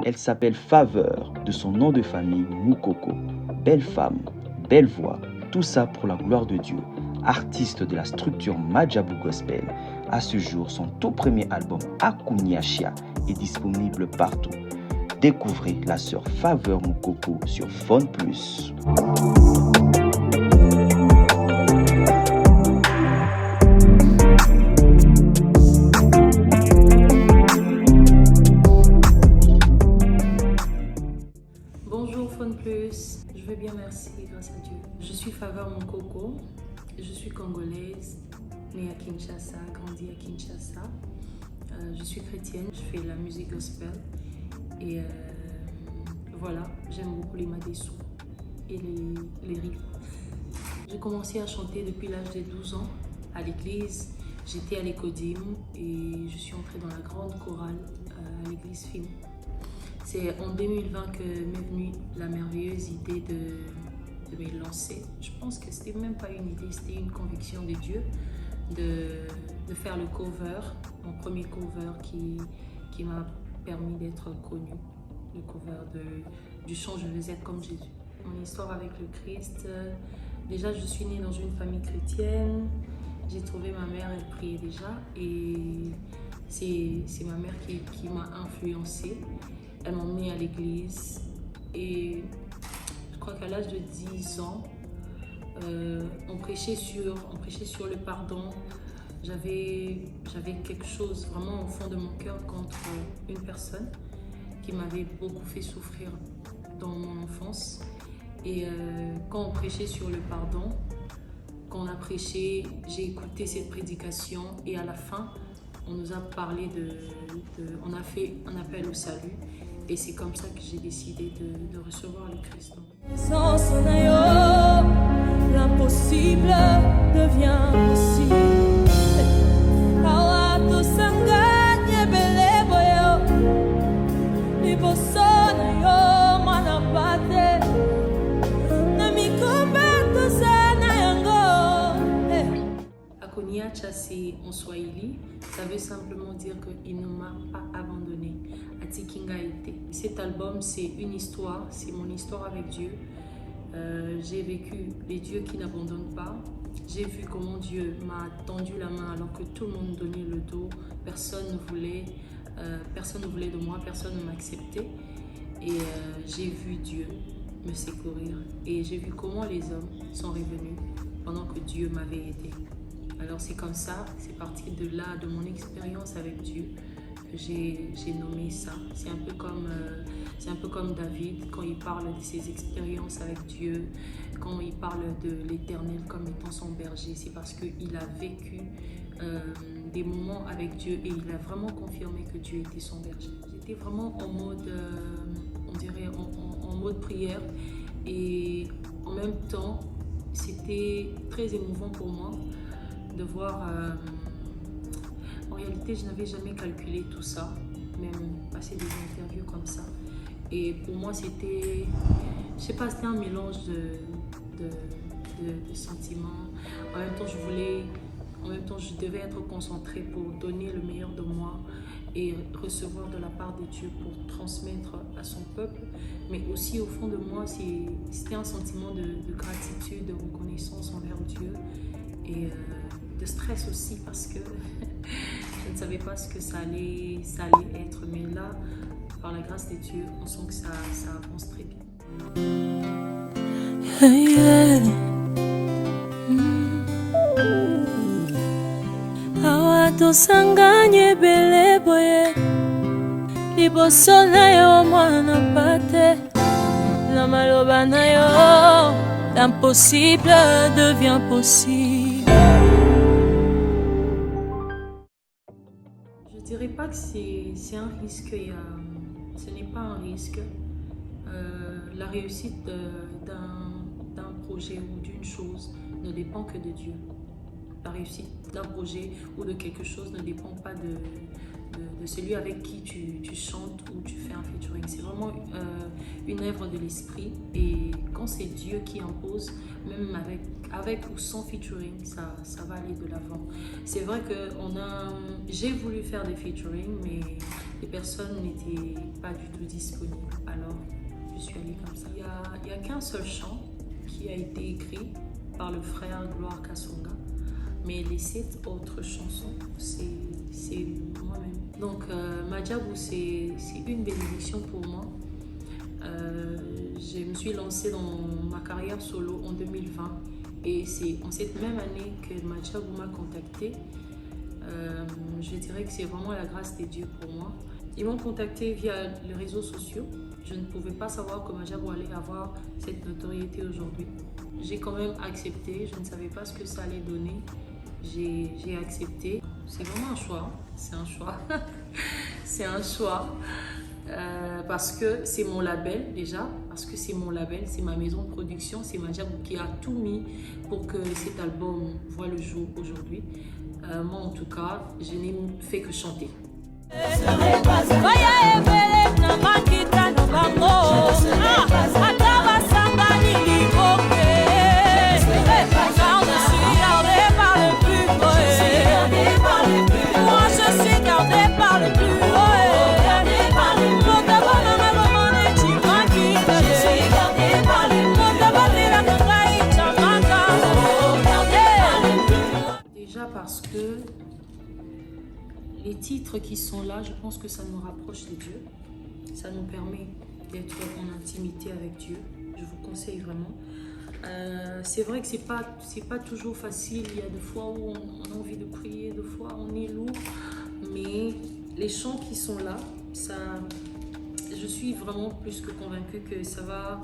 Elle s'appelle Faveur, de son nom de famille Moukoko. Belle femme, belle voix, tout ça pour la gloire de Dieu. Artiste de la structure Majabu Gospel, à ce jour, son tout premier album Akunyashia est disponible partout. Découvrez la sœur Faveur Moukoko sur Phone Plus. Bonjour Phone Plus, je vais bien, merci, grâce à Dieu. Je suis Faveur Moukoko, je suis congolaise, née à Kinshasa, grandie à Kinshasa. Je suis chrétienne, je fais la musique gospel et voilà, j'aime beaucoup les madessous et les rythmes. J'ai commencé à chanter depuis l'âge de 12 ans à l'église. J'étais à l'Ecodim et je suis entrée dans la grande chorale à l'église Film. C'est en 2020 que m'est venue la merveilleuse idée de me lancer. Je pense que c'était même pas une idée, c'était une conviction de Dieu de faire le cover, mon premier cover qui m'a permis d'être connue, le cover du chant Je veux être comme Jésus. Mon histoire avec le Christ, déjà je suis née dans une famille chrétienne, j'ai trouvé ma mère, elle priait déjà et c'est ma mère qui m'a influencée. Elle m'a emmenée à l'église et je crois qu'à l'âge de 10 ans, on prêchait sur le pardon. J'avais quelque chose vraiment au fond de mon cœur contre une personne qui m'avait beaucoup fait souffrir dans mon enfance. Et quand on prêchait sur le pardon, quand on a prêché, j'ai écouté cette prédication et à la fin, on nous a parlé on a fait un appel au salut. Et c'est comme ça que j'ai décidé de recevoir le Christ. L'impossible devient possible. Akunyashia, c'est en Swahili, ça veut simplement dire qu'il ne m'a pas abandonné. Atikingaite. Cet album, c'est une histoire, c'est mon histoire avec Dieu. J'ai vécu les dieux qui n'abandonnent pas. J'ai vu comment Dieu m'a tendu la main alors que tout le monde donnait le dos. Personne ne voulait de moi, personne ne m'acceptait. Et j'ai vu Dieu me secourir. Et j'ai vu comment les hommes sont revenus pendant que Dieu m'avait aidé. Alors c'est comme ça, c'est parti de là, de mon expérience avec Dieu, que j'ai nommé ça. C'est un peu comme David, quand il parle de ses expériences avec Dieu, quand il parle de l'Éternel comme étant son berger, c'est parce qu'il a vécu des moments avec Dieu et il a vraiment confirmé que Dieu était son berger. J'étais vraiment en mode, on dirait, en mode prière et en même temps, c'était très émouvant pour moi de voir, en réalité je n'avais jamais calculé tout ça, même passer des interviews comme ça. Et pour moi c'était, je sais pas, c'était un mélange de sentiments. En même temps je devais être concentrée pour donner le meilleur de moi et recevoir de la part de Dieu pour transmettre à son peuple. Mais aussi au fond de moi, c'était un sentiment de gratitude, de reconnaissance envers Dieu. Et de stress aussi parce que je ne savais pas ce que ça allait être. Mais là, par la grâce de Dieu, on sent que ça avance très bien. Awa tosanganye bele boye liboso na yo mwana pate na maloba na yo l'impossible devient possible. Je dirais pas que c'est un risque, ce n'est pas un risque. La réussite d'un projet ou d'une chose ne dépend que de Dieu. la réussite d'un projet ou de quelque chose ne dépend pas de celui avec qui tu chantes ou tu fais un featuring. C'est vraiment une œuvre de l'esprit, et quand c'est Dieu qui impose, même avec ou sans featuring, ça va aller de l'avant. C'est vrai que j'ai voulu faire des featuring, mais les personnes n'étaient pas du tout disponibles, alors je suis allée comme ça. Il n'y a qu'un seul chant qui a été écrit par le frère Gloire Kasonga, mais les 7 autres chansons, c'est moi-même. Donc Madjabou, c'est une bénédiction pour moi. Je me suis lancée dans ma carrière solo en 2020, et c'est en cette même année que Madjabou m'a contactée. Je dirais que c'est vraiment la grâce de Dieu pour moi. Ils m'ont contacté via les réseaux sociaux. Je ne pouvais pas savoir que Madjabou allait avoir cette notoriété aujourd'hui. J'ai quand même accepté, je ne savais pas ce que ça allait donner. J'ai accepté. C'est vraiment un choix, c'est un choix. C'est un choix. Parce que c'est mon label déjà, parce que c'est mon label, c'est ma maison de production, c'est Madjabou qui a tout mis pour que cet album voit le jour aujourd'hui. Moi en tout cas, je n'ai fait que chanter. Parce que les titres qui sont là, je pense que ça nous rapproche de Dieu. Ça nous permet d'être en intimité avec Dieu. Je vous conseille vraiment. C'est vrai que c'est pas toujours facile. Il y a des fois où on a envie de prier, des fois on est lourd. Mais les chants qui sont là, je suis vraiment plus que convaincue que ça va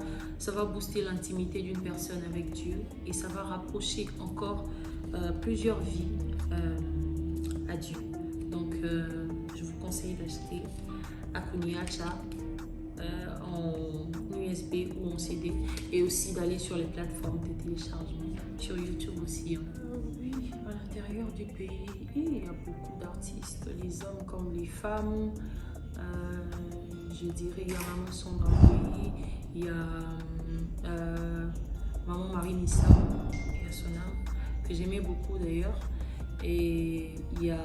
booster l'intimité d'une personne avec Dieu, et ça va rapprocher encore plusieurs vies à Dieu. Donc je vous conseille d'acheter Akuniacha en USB ou en CD, et aussi d'aller sur les plateformes de téléchargement, sur YouTube aussi. Oui, à l'intérieur du pays, il y a beaucoup d'artistes, les hommes comme les femmes. Je dirais, il y a Maman Sandra Boyi, il y a Maman Marie Nissa, et à son âme, que j'aimais beaucoup d'ailleurs. Et il y a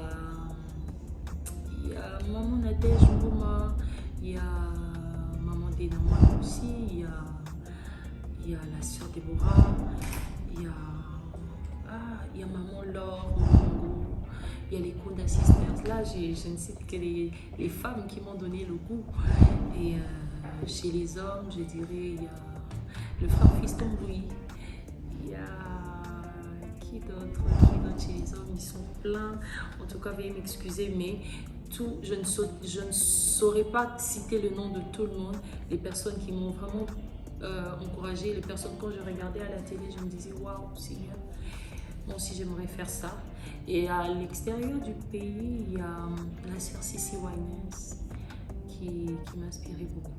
Maman Nadège Mbouma, il y a Maman Denama aussi, il y a la sœur Déborah, il y a Maman Laure, il y a les Kunda Sisters. Là, je ne cite que les femmes qui m'ont donné le goût. Et chez les hommes, je dirais, il y a le frère Fiston Louis, il y a qui d'autre chez les hommes, ils sont pleins. En tout cas, veuillez m'excuser, mais je ne saurais pas citer le nom de tout le monde. Les personnes qui m'ont vraiment encouragée, les personnes, quand je regardais à la télé, je me disais waouh, Seigneur, moi aussi j'aimerais faire ça. Et à l'extérieur du pays, il y a la sœur Sissi Winans qui m'inspirait beaucoup.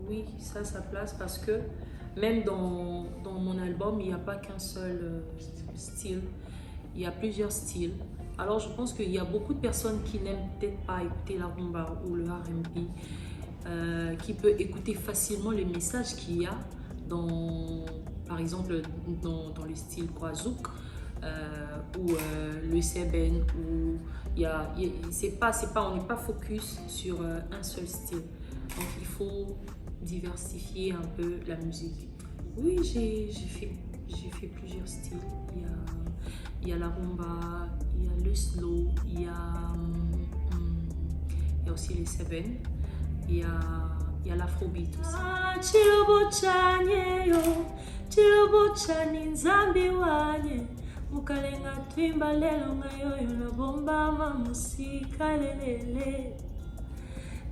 Oui, ça a sa place, parce que même dans mon album, il n'y a pas qu'un seul style, il y a plusieurs styles. Alors je pense qu'il y a beaucoup de personnes qui n'aiment peut-être pas écouter la rumba ou le R&B, qui peut écouter facilement les messages qu'il y a par exemple dans le style zouk, ou le seben, où on n'est pas focus sur un seul style. Donc il faut diversifier un peu la musique. Oui, j'ai fait plusieurs styles. Il y a la rumba, il y a le slow, il y a aussi les seben, il y a l'afrobeat aussi. Chilobo chani nzambi wanye mukalenga twimba lelo ngayoyo na bomba mamusika lelele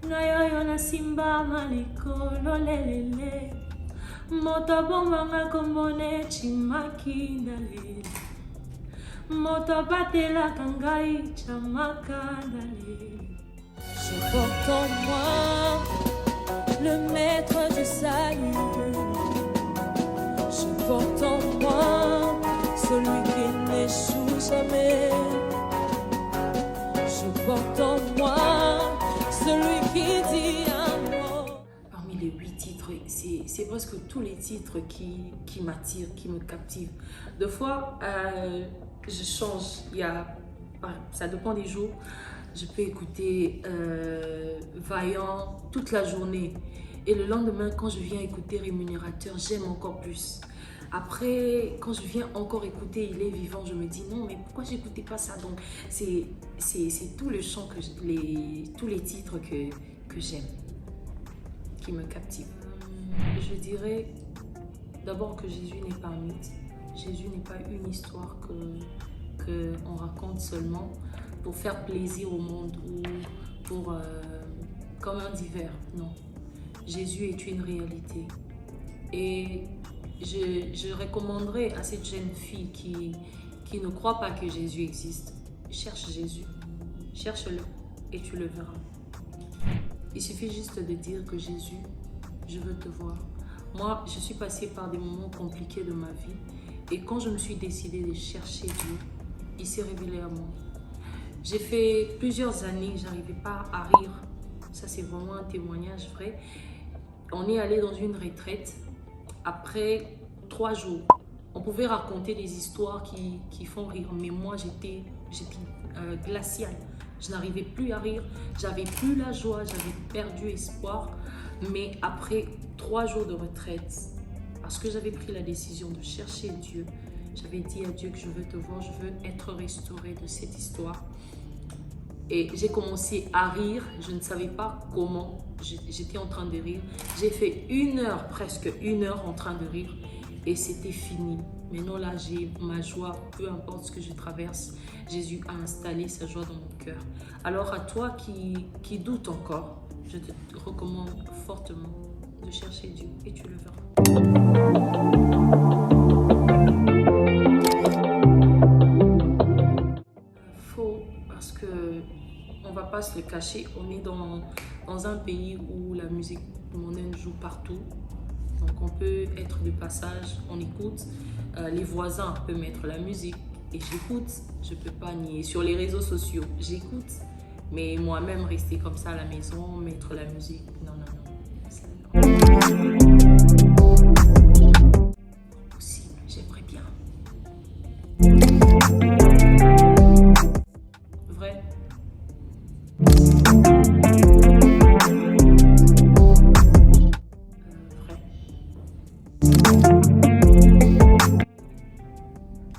ngayoyo na simba malikolo lelele Moto bombanga kombone chimakinda lelo. Moto batelaka ngai chamakanda lelo. Je porte en moi le maître du salut. Je porte en moi celui qui n'échoue jamais. Je porte en moi celui qui dit un mot. Parmi les 8 titres, c'est presque tous les titres qui m'attirent, qui me captivent. Des fois, je change. Ça dépend des jours. Je peux écouter Vaillant toute la journée. Et le lendemain, quand je viens écouter Rémunérateur, j'aime encore plus. Après, quand je viens encore écouter Il est vivant, je me dis non, mais pourquoi j'écoutais pas ça? Donc, c'est tout le chant, tous les titres que j'aime, qui me captivent. Je dirais d'abord que Jésus n'est pas un mythe. Jésus n'est pas une histoire qu'on raconte seulement pour faire plaisir au monde ou pour comme un divers. Non. Jésus est une réalité. Et je recommanderais à cette jeune fille qui ne croit pas que Jésus existe, cherche Jésus, cherche-le et tu le verras. Il suffit juste de dire que Jésus, je veux te voir. Moi, je suis passée par des moments compliqués de ma vie et quand je me suis décidée de chercher Dieu, il s'est révélé à moi. J'ai fait plusieurs années, je n'arrivais pas à rire. Ça, c'est vraiment un témoignage vrai. On est allé dans une retraite. Après 3 jours, on pouvait raconter des histoires qui font rire. Mais moi, j'étais glaciale. Je n'arrivais plus à rire. J'avais plus la joie. J'avais perdu espoir. Mais après 3 jours de retraite, parce que j'avais pris la décision de chercher Dieu, j'avais dit à Dieu que je veux te voir, je veux être restaurée de cette histoire. Et j'ai commencé à rire, je ne savais pas comment, j'étais en train de rire. J'ai fait 1 heure, presque 1 heure en train de rire et c'était fini. Maintenant là, j'ai ma joie, peu importe ce que je traverse, Jésus a installé sa joie dans mon cœur. Alors à toi qui doute encore, je te recommande fortement de chercher Dieu et tu le verras. On va pas se le cacher, on est dans un pays où la musique mondaine joue partout. Donc on peut être de passage, on écoute. Les voisins peuvent mettre la musique et j'écoute. Je peux pas nier. Sur les réseaux sociaux, j'écoute. Mais moi-même, rester comme ça à la maison, mettre la musique, non. Possible, j'aimerais bien. Vrai.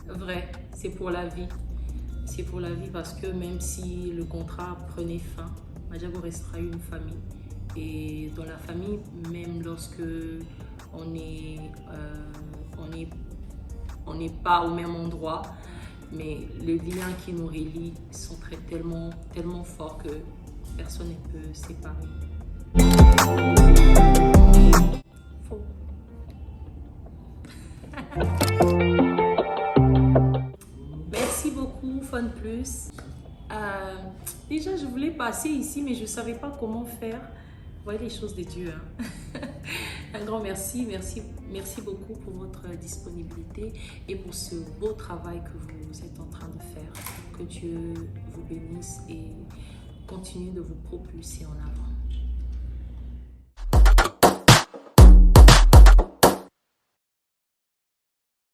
Vrai, c'est pour la vie. C'est pour la vie parce que même si le contrat prenait fin, Madjago restera une famille. Et dans la famille, même lorsque on n'est pas au même endroit, mais les liens qui nous relient sont tellement forts que personne ne peut séparer. Faux. Merci beaucoup, Fun Plus. Déjà, je voulais passer ici, mais je ne savais pas comment faire. Vous voyez les choses de Dieu. Hein? Un grand merci. Merci beaucoup pour votre disponibilité et pour ce beau travail que vous êtes en train de faire. Que Dieu vous bénisse et continue de vous propulser en avant.